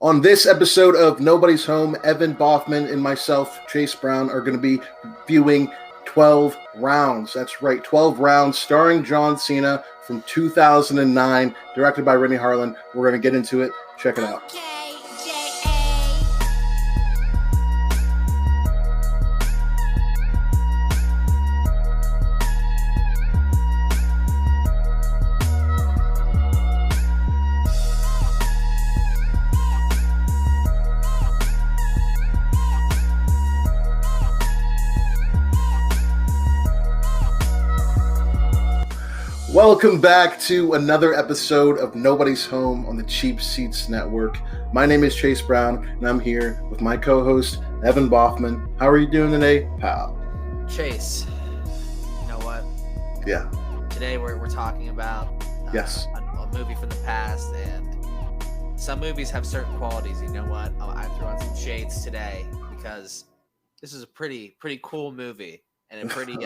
On this episode of Nobody's Home, Evan Boffman and myself, Chase Brown, are going to be viewing 12 Rounds. That's right, 12 Rounds, starring John Cena from 2009, directed by Renny Harlin. We're going to get into it. Check it out. Welcome back to another episode of Nobody's Home on the Cheap Seats Network. My name is Chase Brown, and I'm here with my co-host, Evan Boffman. How are you doing today, pal? Chase, you know what? Yeah. Today we're talking about yes, a movie from the past, and some movies have certain qualities. You know what? I threw on some shades today because this is a pretty cool movie and a pretty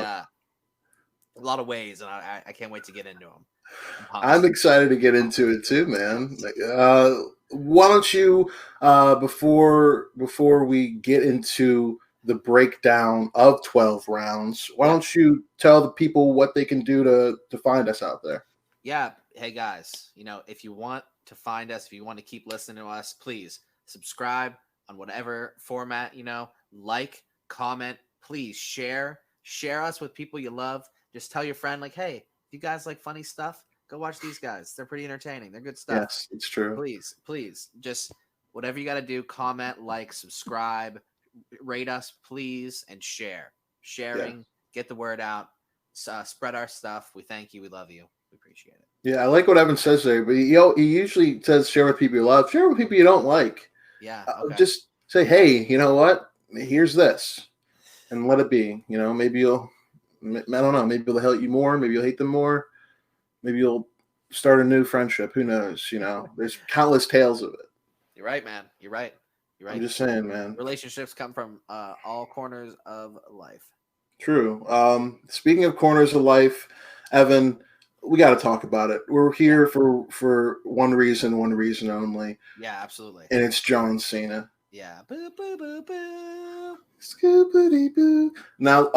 a lot of ways, and I can't wait to get into them. I'm excited to get into it too, man. Why don't you, before we get into the breakdown of 12 rounds, why don't you tell the people what they can do to find us out there? Yeah. Hey, guys, if you want to find us, if you want to keep listening to us, please subscribe on whatever format, like, comment, please share us with people you love. Just tell your friend, like, hey, if you guys like funny stuff, go watch these guys. They're pretty entertaining. They're good stuff. Yes, it's true. Please, just whatever you got to do, comment, like, subscribe, rate us, please, and share. Sharing, get the word out, spread our stuff. We thank you. We love you. We appreciate it. Yeah, I like what Evan says there, but he usually says share with people you love, share with people you don't like. Yeah. Okay. Just say, hey, you know what? Here's this, and let it be. Maybe you'll. I don't know. Maybe they'll hate you more. Maybe you'll hate them more. Maybe you'll start a new friendship. Who knows? There's countless tales of it. You're right, man. You're right. I'm just saying, man. Relationships come from all corners of life. True. Speaking of corners of life, Evan, we got to talk about it. We're here for one reason only. Yeah, absolutely. And it's John Cena. Yeah. Boo, boo, boo, boo. Scoopity boo. Now,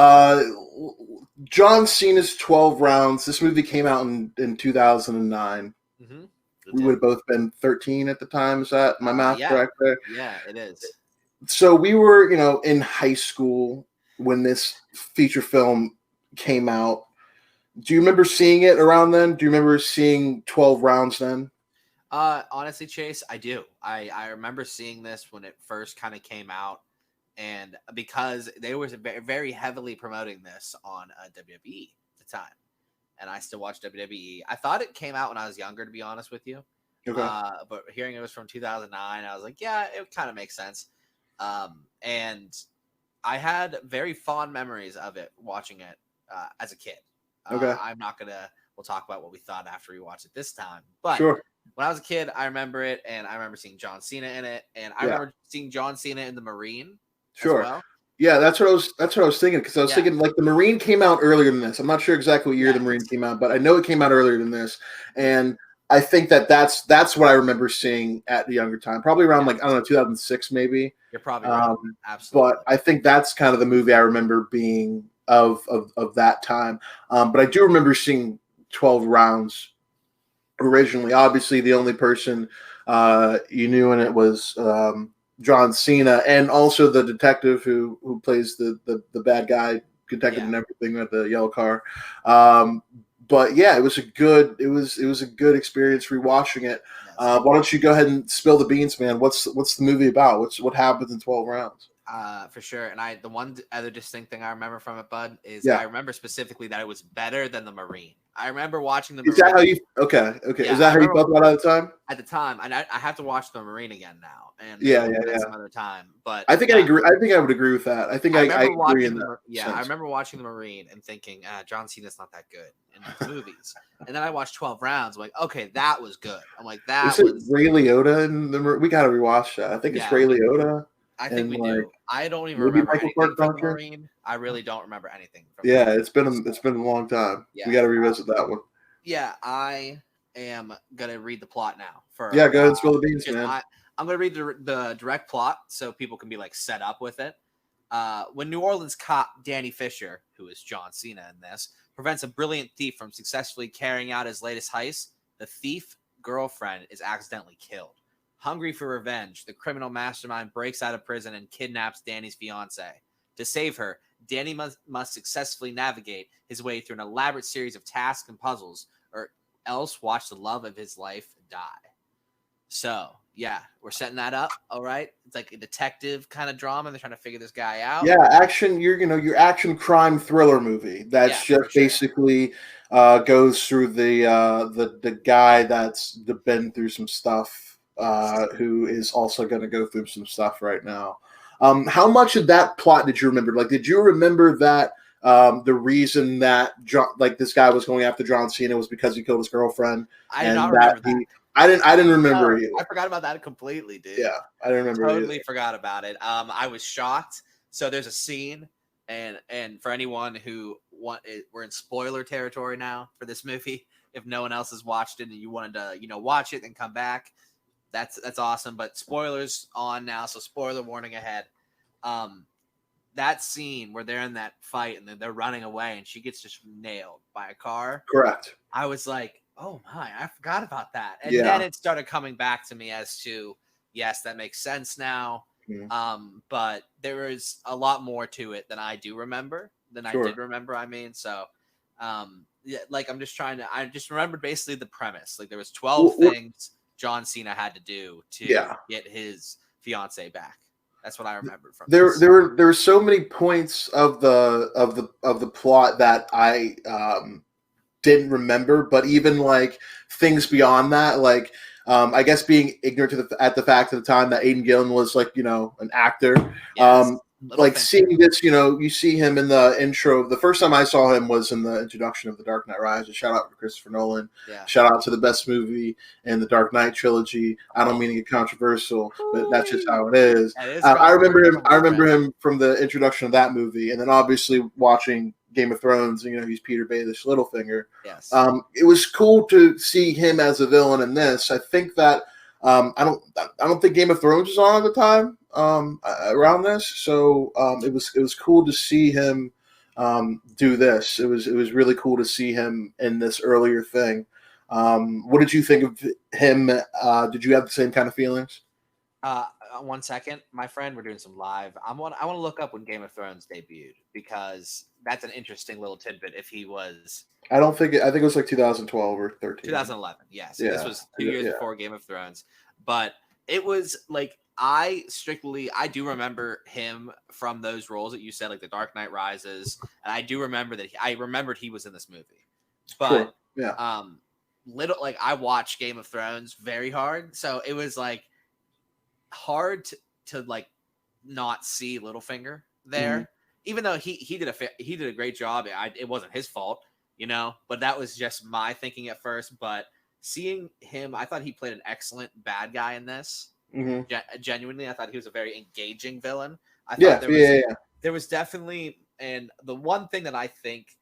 John Cena's 12 Rounds. This movie came out in 2009. Mm-hmm. We would have both been 13 at the time. Is that my math correct there? Yeah, it is. So we were, in high school when this feature film came out. Do you remember seeing it around then? Do you remember seeing 12 Rounds then? Honestly, Chase, I do. I remember seeing this when it first kind of came out. And because they were very heavily promoting this on WWE at the time. And I still watch WWE. I thought it came out when I was younger, to be honest with you. Okay. But hearing it was from 2009, I was like, yeah, it kind of makes sense. And I had very fond memories of it, watching it as a kid. Okay. We'll talk about what we thought after we watched it this time. But sure. When I was a kid, I remember it. And I remember seeing John Cena in it. And I remember seeing John Cena in the Marine. Sure. Well. Yeah, that's what I was thinking, because I was thinking, like, the Marine came out earlier than this. I'm not sure exactly what year the Marine came out, but I know it came out earlier than this. And I think that's what I remember seeing at the younger time, probably around 2006 maybe. You're probably right. Absolutely. But I think that's kind of the movie I remember being of that time. But I do remember seeing 12 Rounds originally. Obviously, the only person you knew in it was John Cena, and also the detective who plays the bad guy detective and everything with the yellow car. But yeah, it was a good experience rewatching it. Why don't you go ahead and spill the beans, man? What's the movie about? What happens in 12 Rounds? For sure. And the one other distinct thing I remember from it, bud, is I remember specifically that it was better than the Marine. I remember watching the Marine. Is that how you? Okay. Yeah, is that how you felt about it at the time? At the time, and I have to watch the Marine again now, and some other time. But I think I agree. I think I would agree with that. I think I agree in that. I remember watching the Marine and thinking, John Cena's not that good in the movies. And then I watched 12 Rounds. I'm like, okay, that was good. I'm like, that was Ray Liotta in the Marine. We got to rewatch that. I think it's Ray Liotta. I think we do. I don't even remember anything from the Marine. I really don't remember anything from the Marine. It's been a long time. Yeah. We got to revisit that one. Yeah, I am gonna read the plot now. Go ahead and spill the beans, man. I'm going to read the direct plot so people can be like set up with it. When New Orleans cop Danny Fisher, who is John Cena in this, prevents a brilliant thief from successfully carrying out his latest heist, the thief girlfriend is accidentally killed. Hungry for revenge, the criminal mastermind breaks out of prison and kidnaps Danny's fiancée. To save her, Danny must successfully navigate his way through an elaborate series of tasks and puzzles, or else watch the love of his life die. So, yeah, we're setting that up. All right. It's like a detective kind of drama. They're trying to figure this guy out. Yeah, action. Your action crime thriller movie. That's just basically goes through the guy that's been through some stuff, who is also going to go through some stuff right now. How much of that plot did you remember? Like, did you remember that the reason that this guy was going after John Cena was because he killed his girlfriend? I did not remember that. I didn't remember either. I forgot about that completely, dude. Yeah, I didn't remember. Totally forgot about it. I was shocked. So there's a scene, and for anyone who we're in spoiler territory now for this movie. If no one else has watched it and you wanted to, watch it and come back, that's awesome. But spoilers on now, so spoiler warning ahead. That scene where they're in that fight and then they're running away and she gets just nailed by a car. Correct. I was like, oh my, I forgot about that. And then it started coming back to me as to, yes, that makes sense now. But there is a lot more to it than I do remember, I did remember. I mean, so, like, I just remembered basically the premise. Like, there was 12 things John Cena had to do to get his fiance back. That's what I remembered from there. This. There were so many points of the plot that I didn't remember, but even like things beyond that, like I guess being ignorant at the fact at the time that Aidan Gillen was like an actor. Yes. Like seeing this, you see him in the intro. The first time I saw him was in the introduction of The Dark Knight Rises. Shout out to Christopher Nolan. Yeah. Shout out to the best movie in the Dark Knight trilogy. I don't mean to get controversial, but that's just how it is. I remember him from the introduction of that movie, and then obviously watching Game of Thrones. He's Peter Baelish Littlefinger. Yes. It was cool to see him as a villain in this. I think that I don't think Game of Thrones was on at the time. Around this, so it was cool to see him do this. It was really cool to see him in this earlier thing. What did you think of him? Did you have the same kind of feelings? 1 second, my friend. We're doing some live. I want to look up when Game of Thrones debuted because that's an interesting little tidbit. If he was, I think it was like 2012 or 13. 2011. Yes. So this was 2 years before Game of Thrones, but it was like. I do remember him from those roles that you said, like The Dark Knight Rises, and I do remember that I remembered he was in this movie. But I watched Game of Thrones very hard, so it was like hard to like not see Littlefinger there, even though he did a great job. It wasn't his fault, but that was just my thinking at first. But seeing him, I thought he played an excellent bad guy in this. Genuinely, I thought he was a very engaging villain. I thought there was definitely, and the one thing that I think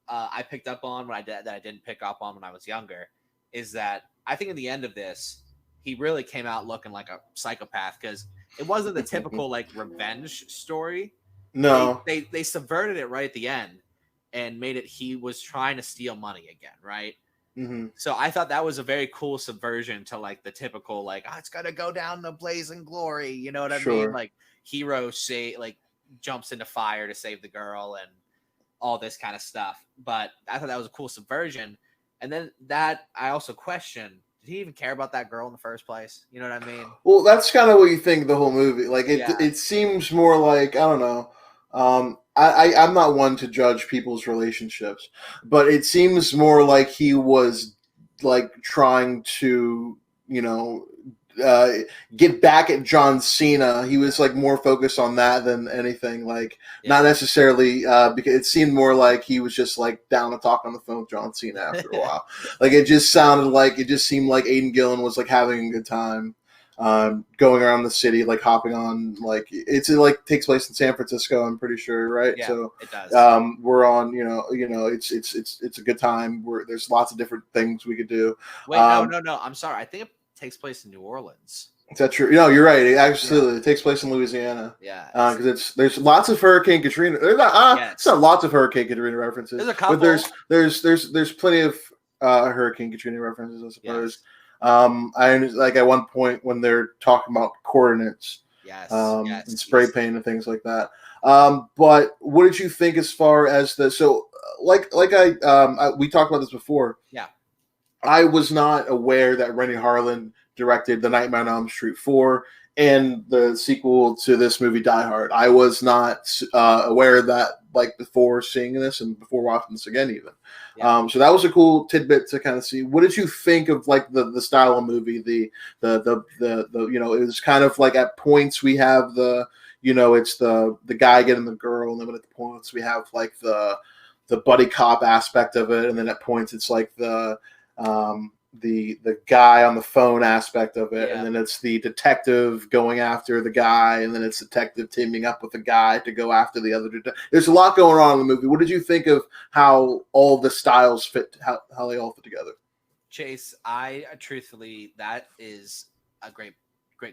I picked up on that I didn't pick up on when I was younger is that I think in the end of this, he really came out looking like a psychopath because it wasn't the typical like revenge story. No, they subverted it right at the end and made it he was trying to steal money again, right? So I thought that was a very cool subversion to like the typical like it's gonna go down to blazing glory, you know what I mean? Like hero jumps into fire to save the girl and all this kind of stuff. But I thought that was a cool subversion. And then that I also questioned, did he even care about that girl in the first place? You know what I mean? Well, that's kind of what you think of the whole movie. Like it seems more like I don't know. I'm not one to judge people's relationships, but it seems more like he was like trying to, get back at John Cena. He was like more focused on that than anything. Like not necessarily because it seemed more like he was just like down to talk on the phone with John Cena after a while. Like it just seemed like Aidan Gillen was like having a good time. Going around the city, like hopping on, like it takes place in San Francisco. I'm pretty sure, right? Yeah, so it does. We're on, it's a good time. There's lots of different things we could do. Wait, no. I'm sorry. I think it takes place in New Orleans. Is that true? No, you're right. It Yeah. absolutely it takes place in Louisiana. Yeah. Because there's lots of Hurricane Katrina. It's Yes. not lots of Hurricane Katrina references, There's a but couple. there's plenty of Hurricane Katrina references, I suppose. Yes. Like at one point when they're talking about coordinates, Yes. and Yes. spray He's paint and things like that. But what did you think as far as the so we talked about this before. yeah. I was not aware that Renny Harlin directed The Nightmare on Elm Street 4 and the sequel to this movie, Die Hard. I was not aware of that like before seeing this and before watching this again, even. Yeah. So that was a cool tidbit to kind of see. What did you think of like the style of movie? The it was kind of like at points we have it's the guy getting the girl, and then at the points we have like the buddy cop aspect of it, and then at points it's like the guy on the phone aspect of it, and Yeah. then it's the detective going after the guy, and then it's detective teaming up with the guy to go after the other detective. There's a lot going on in the movie. What did you think of how all the styles fit, how they all fit together? Chase, I truthfully, that is a great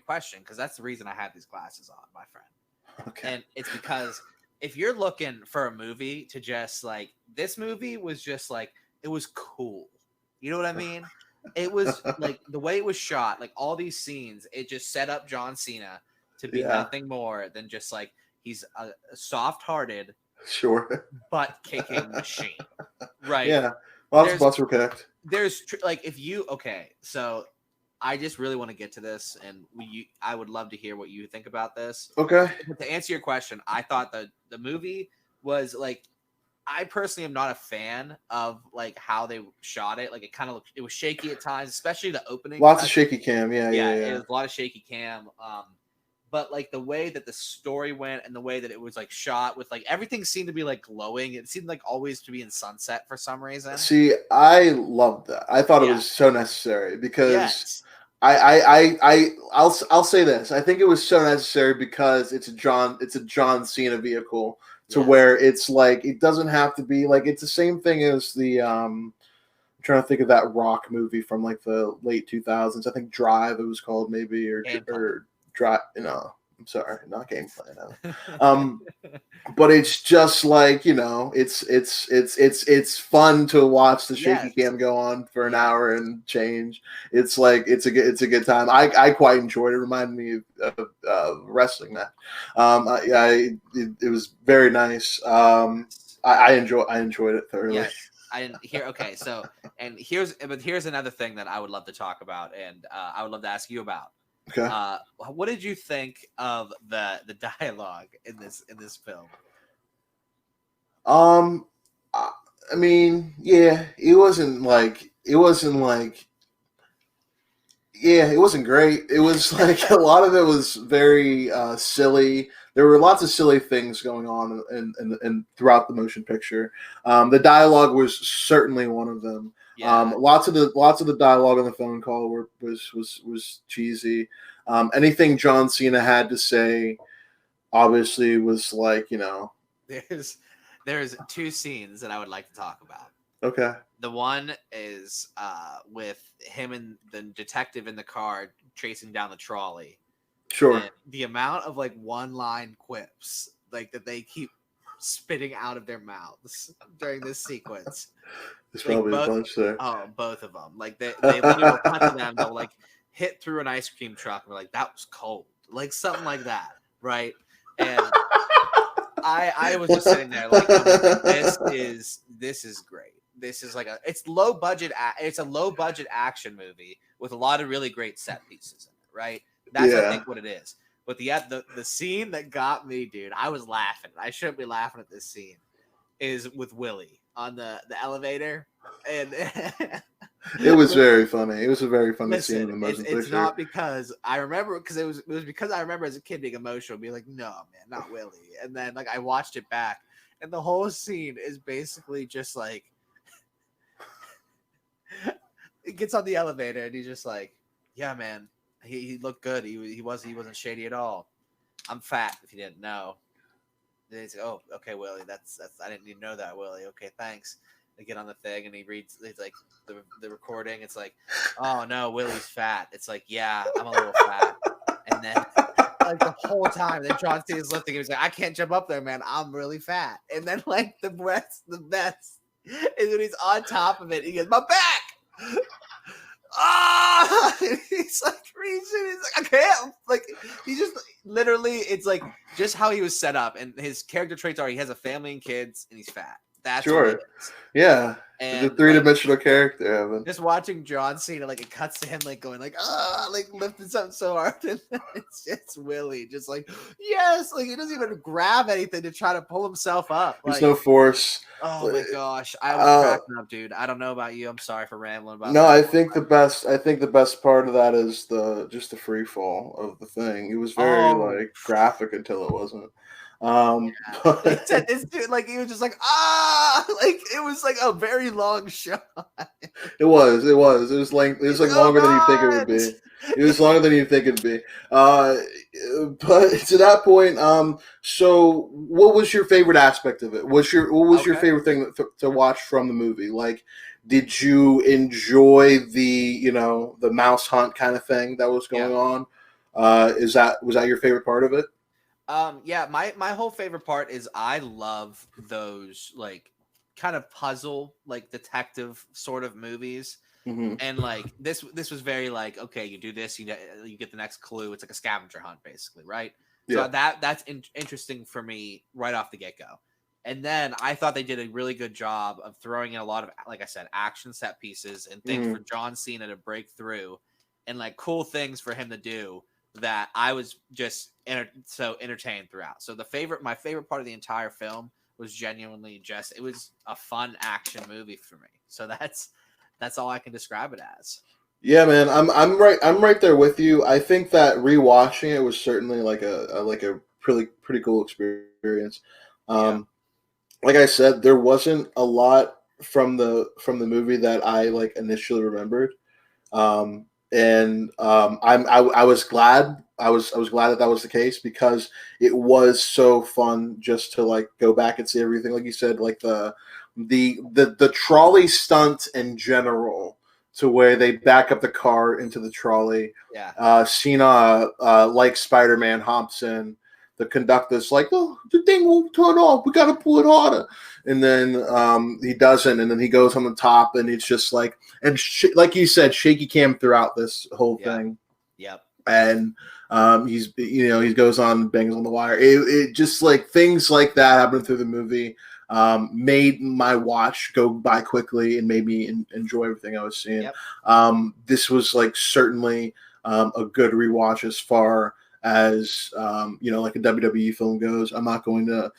question because that's the reason I have these glasses on, my friend. Okay. And it's because if you're looking for a movie to just like, this movie was just like, it was cool. You know what I mean? It was like the way it was shot, like all these scenes, it just set up John Cena to be Yeah, nothing more than just like he's a soft-hearted sure. butt kicking machine, right? Yeah, lots of There's butts were kicked. like if you okay, so I just really want to get to this, and I would love to hear what you think about this. Okay. But to answer your question, I thought the movie was like, I personally am not a fan of like how they shot it. Like it kind of looked, it was shaky at times, especially the opening. Lots of shaky cam. Yeah, Yeah, yeah, it yeah. was a lot of shaky cam. But like the way that the story went and the way that it was like shot with like everything seemed to be like glowing. It seemed like always to be in sunset for some reason. See, I loved that. I thought it Yeah. was so necessary because Yes. I'll say this. I think it was so necessary because it's a John Cena vehicle to Yes. where it's like it doesn't have to be like it's the same thing as the I'm trying to think of that rock movie from like the late 2000s. I think Drive it was called maybe Game plan. or Drive. No, I'm sorry, not Gameplay. No. But it's just like it's fun to watch the shaky yes. cam go on for an Yeah. hour and change. It's like it's a good time. I quite enjoyed it. It reminded me of wrestling match. It was very nice. I enjoyed it thoroughly. Yes. I didn't hear. Okay, so and here's another thing that I would love to talk about, and I would love to ask you about. Okay. What did you think of the dialogue in this film? Um, I mean, yeah, it wasn't great. It was like a lot of it was very silly. There were lots of silly things going on and throughout the motion picture. The dialogue was certainly one of them. Yeah. Lots of the dialogue on the phone call was cheesy. Anything John Cena had to say, obviously, was like There's two scenes that I would like to talk about. okay, The one is with him and the detective in the car chasing down the trolley. sure. And the amount of like one line quips like that they keep spitting out of their mouths during this sequence. There's Like probably a both bunch there. both of them. Like they literally will cut to them, they'll like hit through an ice cream truck and be like, that was cold. Like something like that. Right. And I was just sitting there like, I'm just like, this is great. This is like it's a low budget action movie with a lot of really great set pieces in it, right? That's I Yeah. think what it is. But the scene that got me, dude, I was laughing. I shouldn't be laughing at this scene. Is with Willie on the elevator, and It was very funny. It was a very funny scene in listen, the motion it's picture. not because I remember because it was because I remember as a kid being emotional, being like, no man, not Willie. And then like I watched it back, and the whole scene is basically just like it gets on the elevator and he's just like, yeah man, he looked good. He wasn't shady at all. I'm fat if you didn't know. Then he's like, oh okay Willie, that's I didn't even know that Willie. Okay thanks. they get on the thing and he reads. It's like the recording. It's like, oh no, Willie's fat. It's like, yeah, I'm a little fat. And then like the whole time, then John Cena's lifting. He was like, I can't jump up there, man. I'm really fat. And then like the best is when he's on top of it. He goes, my back. Ah, he's like reaching. He's like, I can't. Like he just literally, it's like just how he was set up, and his character traits are he has a family and kids, and he's fat. That's what it is. Yeah. And the three-dimensional character, Evan. Just watching John Cena, like it cuts to him like going like like lifting something so hard, and it's Willie just like yes, like he doesn't even grab anything to try to pull himself up. There's like, no force. Oh my gosh, I was cracking up, dude. I don't know about you. I'm sorry for rambling about. No, that. I think the best part of that is just the free fall of the thing. It was very like graphic until it wasn't. But This dude, like he was just like like it was like a very long shot. It was like longer than you think it would be. It was longer than you think it'd be. But to that point, so what was your favorite aspect of it? What was your favorite thing to watch from the movie? Like, did you enjoy the the mouse hunt kind of thing that was going on? Was that your favorite part of it? Yeah, my whole favorite part is I love those like kind of puzzle like detective sort of movies. Mm-hmm. And like this was very like, okay, you do this, you get the next clue. It's like a scavenger hunt, basically, right? Yeah. So that's interesting for me right off the get go. And then I thought they did a really good job of throwing in a lot of, like I said, action set pieces and things for John Cena to break through, and like cool things for him to do that I was just so entertained throughout. So my favorite part of the entire film was genuinely just it was a fun action movie for me. So that's all I can describe it as. Yeah, man, I'm right there with you. I think that rewatching it was certainly like a pretty cool experience. Like I said, there wasn't a lot from the movie that I like initially remembered, I was glad. I was glad that was the case because it was so fun just to like go back and see everything. Like you said, like the trolley stunt in general, to where they back up the car into the trolley. Yeah. Cena, like Spider-Man, hops in. The conductor's like, oh, the thing won't turn off. We got to pull it harder. And then he doesn't. And then he goes on the top, and it's just like, and like you said, shaky cam throughout this whole thing. Yep. And he goes on and bangs on the wire. It just like things like that happen through the movie. Made my watch go by quickly and made me enjoy everything I was seeing. Yep. This was like certainly a good rewatch as far as like a WWE film goes. I'm not going to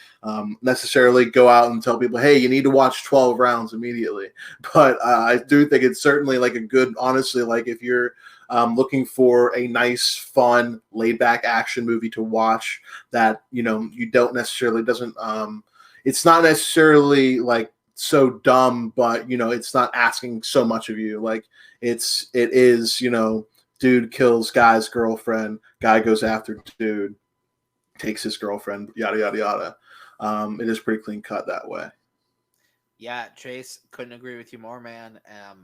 necessarily go out and tell people, hey, you need to watch 12 rounds immediately, but I do think it's certainly like a good, honestly, like if you're looking for a nice, fun, laid-back action movie to watch that you don't necessarily it's not necessarily like so dumb, but it's not asking so much of you. Like it is dude kills guy's girlfriend, guy goes after dude, takes his girlfriend, yada yada yada. It is pretty clean cut that way. Yeah, Chase, couldn't agree with you more, man.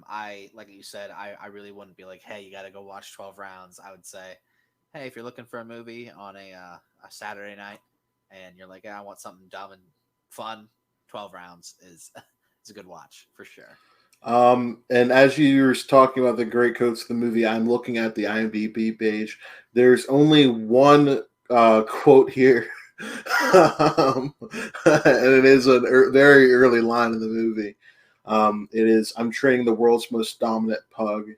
I like you said, I really wouldn't be like, hey, you got to go watch 12 rounds. I would say, hey, if you're looking for a movie on a Saturday night and you're like, I want something dumb and fun, 12 rounds is a good watch for sure. And as you were talking about the great quotes of the movie, I'm looking at the IMDb page. There's only one quote here. And it is a very early line in the movie. It is, I'm training the world's most dominant pug.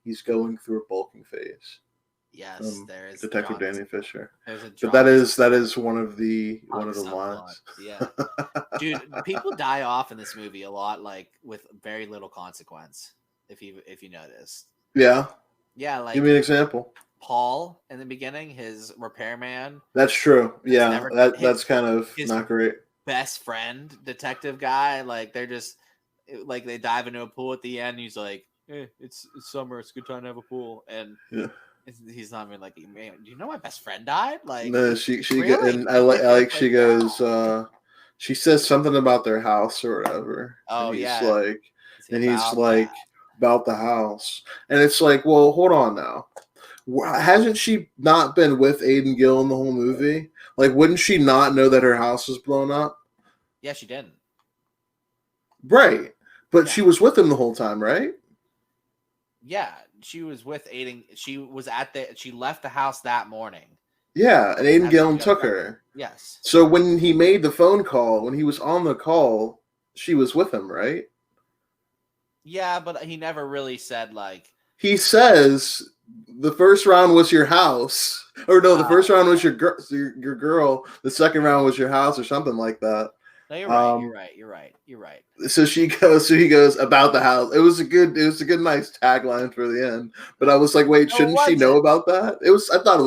He's going through a bulking phase. Yes, there is Detective Danny Fisher. But that is one of the lines. Yeah, dude, people die off in this movie a lot, like with very little consequence. If you notice. Yeah. Yeah, like give me an example. Paul in the beginning, his repairman. That's true. Yeah, that's kind of not great. Best friend, detective guy, like they're just like they dive into a pool at the end. He's like, hey, it's summer. It's a good time to have a pool. And he's not even like, man, do you know my best friend died? Like, no, she really? and I like she goes, she says something about their house or whatever, Oh and he's yeah, like, it's about that. about the house, and it's like, well, hold on now. Hasn't she not been with Aiden Gill in the whole movie? Like, wouldn't she not know that her house was blown up? Yeah, she didn't. Right. But Yeah. she was with him the whole time, right? Yeah, she was with Aiden. She left the house that morning. Yeah, and Aiden That's when Gillen she got took pregnant. her. Yes. So when he made the phone call, when he was on the call, she was with him, right? Yeah, but he never really said like. He says the first round was your house, or no, the first round was your girl. The second round was your house, or something like that. No, you're right. You're right. So he goes about the house. It was a good, nice tagline for the end. But I was like, wait, No, it shouldn't she know wasn't. about that? I thought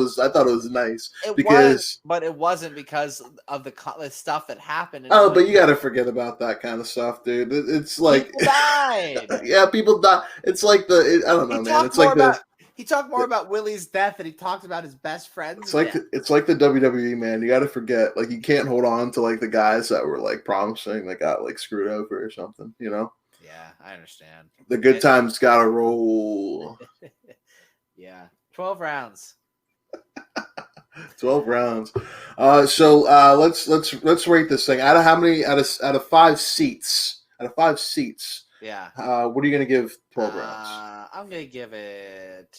it was nice It because. was, but it wasn't because of the stuff that happened. Oh, but you got to forget about that kind of stuff, dude. It's like, people died. yeah, people die. It's like I don't know, man. It's like he talked more about Willie's death than he talked about his best friend's death. It's like the WWE, man. You got to forget, like, you can't hold on to like the guys that were like promising that got like screwed over or something, you know? Yeah, I understand. The good times got to roll. Yeah, 12 rounds. 12 rounds. So let's rate this thing out of how many out of 5 seats. Out of 5 seats. Yeah. What are you gonna give 12 rounds? I'm gonna give it.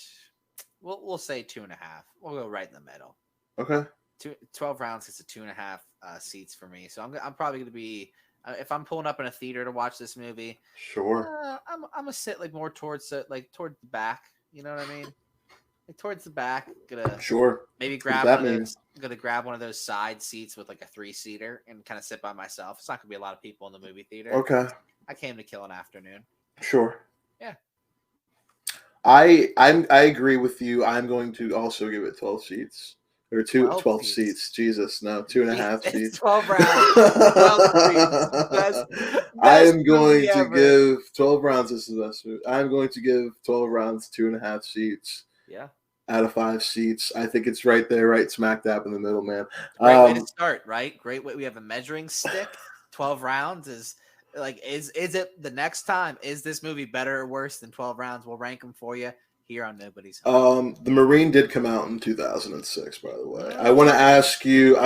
We'll say 2.5. We'll go right in the middle. Okay. 12 rounds gets a 2.5 seats for me. So I'm probably gonna be if I'm pulling up in a theater to watch this movie. Sure. I'm gonna sit like more towards the back. You know what I mean? Like towards the back. Sure. Maybe grab one of those. Gonna grab one of those side seats with like a 3-seater and kind of sit by myself. It's not gonna be a lot of people in the movie theater. Okay. I came to kill an afternoon. Sure. Yeah. I agree with you. I'm going to also give it 12 seats. Or 12 seats. Jesus, no, 2.5 seats. 12 rounds. 12 seats. I am going to give 12 rounds. This is the best movie. I'm going to give 12 rounds 2.5 seats. Yeah. Out of 5 seats. I think it's right there, right smack dab in the middle, man. Great way to start, right? Great way. We have a measuring stick. 12 rounds is like, is it the next time? Is this movie better or worse than 12 rounds? We'll rank them for you here on Nobody's Home. The Marine did come out in 2006, by the way. I want to ask you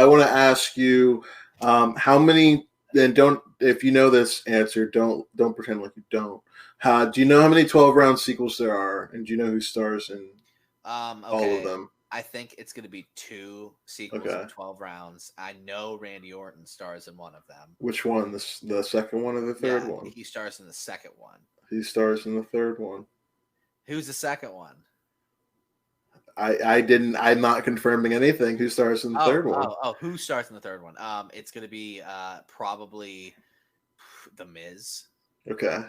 how many, and don't, if you know this answer, don't pretend like you don't. Do you know how many 12 round sequels there are, and do you know who stars in all of them? I think it's going to be 2 sequels of 12 rounds. I know Randy Orton stars in one of them. Which one? The second one or the third one? He stars in the second one. He stars in the third one. Who's the second one? I'm not confirming anything. Who stars in the third one? Who stars in the third one? It's going to be probably The Miz. Okay.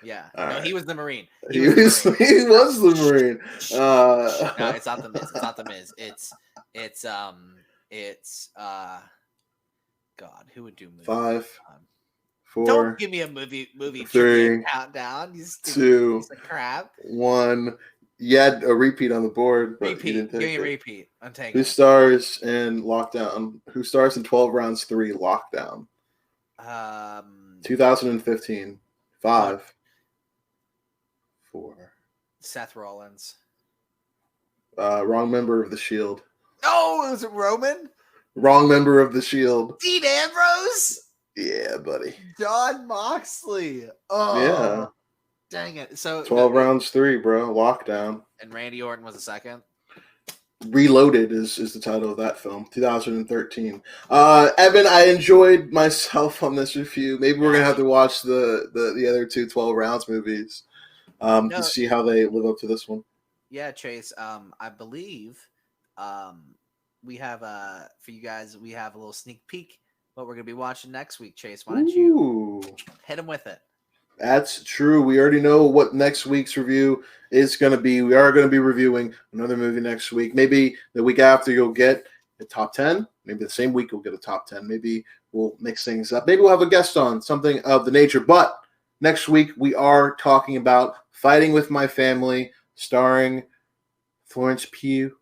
Yeah. No, he was the Marine. He was the Marine. No, it's not the Miz. It's not the Miz. It's God, who would do movies? 5, 4. Don't give me a movie 3 countdown. You 2 piece of crap. 1. You had a repeat on the board. Repeat. Give me a repeat. I'm taking. Who stars in Lockdown? Who stars in 12 Rounds 3 Lockdown? 2015. 5, 4. Seth Rollins. Wrong member of the Shield. Oh, was it Roman? Wrong member of the Shield. Dean Ambrose? Yeah, buddy. John Moxley. Oh, yeah. Dang it. So 12 Rounds 3, bro. Lockdown. And Randy Orton was the second? Reloaded is the title of that film, 2013. Evan, I enjoyed myself on this review. Maybe we're gonna have to watch the other 2 12 Rounds movies to see how they live up to this one. Yeah, Chase. I believe we have for you guys. We have a little sneak peek what we're gonna be watching next week. Chase, why don't you hit them with it? That's true. We already know what next week's review is going to be. We are going to be reviewing another movie next week. Maybe the week after you'll get a top 10. Maybe the same week you'll get a top 10. Maybe we'll mix things up. Maybe we'll have a guest on, something of the nature. But next week we are talking about Fighting with My Family, starring Florence Pugh,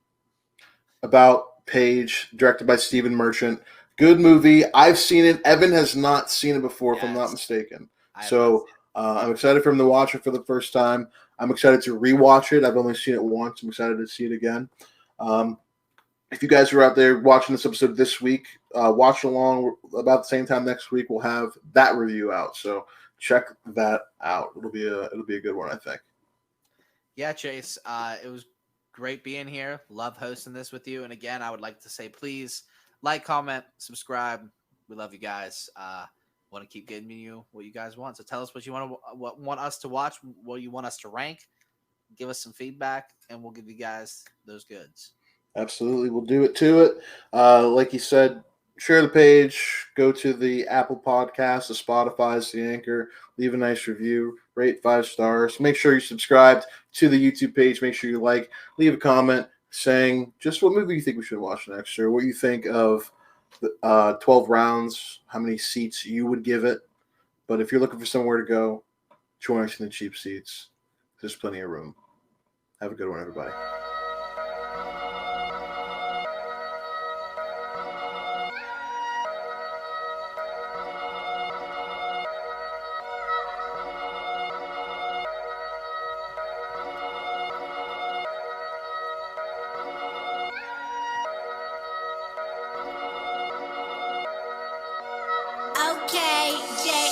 about Paige, directed by Stephen Merchant. Good movie. I've seen it. Evan has not seen it before, if I'm not Yes. mistaken. I have not So seen I'm excited for him to watch it for the first time. I'm excited to rewatch it. I've only seen it once. I'm excited to see it again. Um, if you guys are out there watching this episode this week, watch along. About the same time next week, we'll have that review out. So check that out. It'll be a good one, I think. Yeah, Chase, it was great being here. Love hosting this with you. And again, I would like to say, please like, comment, subscribe. We love you guys. Want to keep getting you what you guys want. So tell us what you want us to watch, what you want us to rank. Give us some feedback, and we'll give you guys those goods. Absolutely, we'll do it to it. Like you said, share the page, go to the Apple Podcast, the Spotify, the Anchor, leave a nice review, rate 5 stars. Make sure you're subscribed to the YouTube page. Make sure you like, leave a comment saying just what movie you think we should watch next, or what you think of the 12 rounds, how many seats you would give it. But if you're looking for somewhere to go, join us in the cheap seats. There's plenty of room. Have a good one, everybody. Okay, Jay.